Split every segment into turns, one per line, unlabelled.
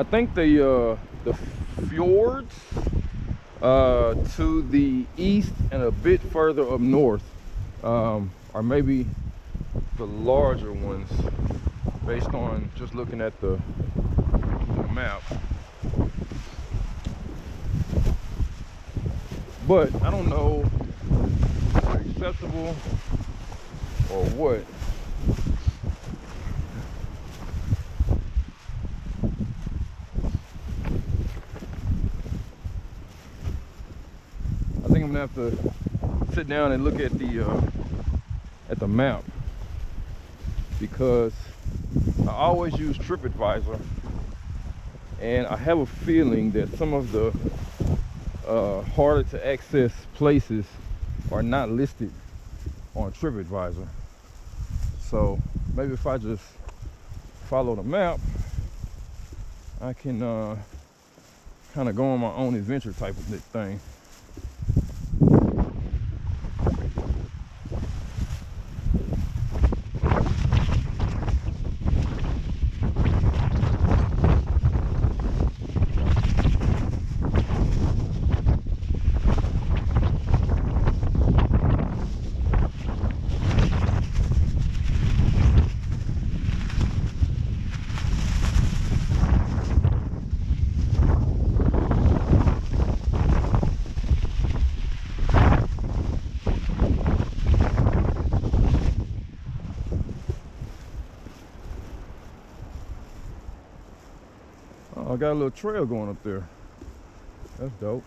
I think the fjords to the east and a bit further up north are maybe the larger ones based on just looking at the map. But I don't know if they're acceptable or what. I think I'm gonna have to sit down and look at the map, because I always use TripAdvisor, and I have a feeling that some of the harder to access places are not listed on TripAdvisor. So maybe if I just follow the map, I can kind of go on my own adventure type of thing. Oh, I got a little trail going up there. That's dope.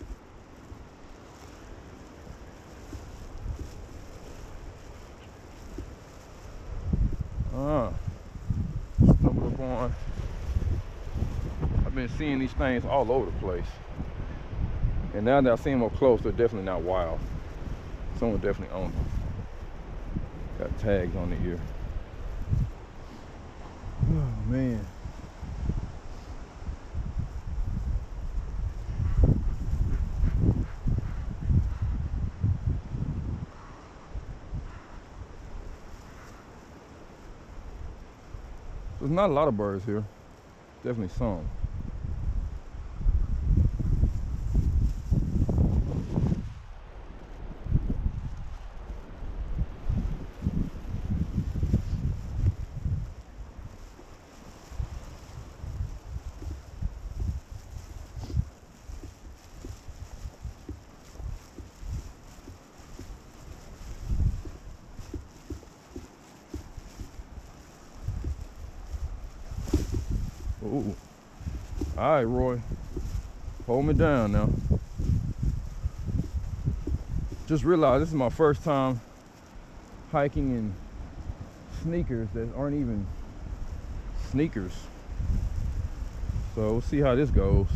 Stumbled upon. I've been seeing these things all over the place. And now that I see them up close, they're definitely not wild. Someone definitely owns them. Got tags on the ear. Oh, man. There's not a lot of birds here. Definitely some. Ooh. All right, Roy. Hold me down now. Just realized this is my first time hiking in sneakers that aren't even sneakers. So we'll see how this goes.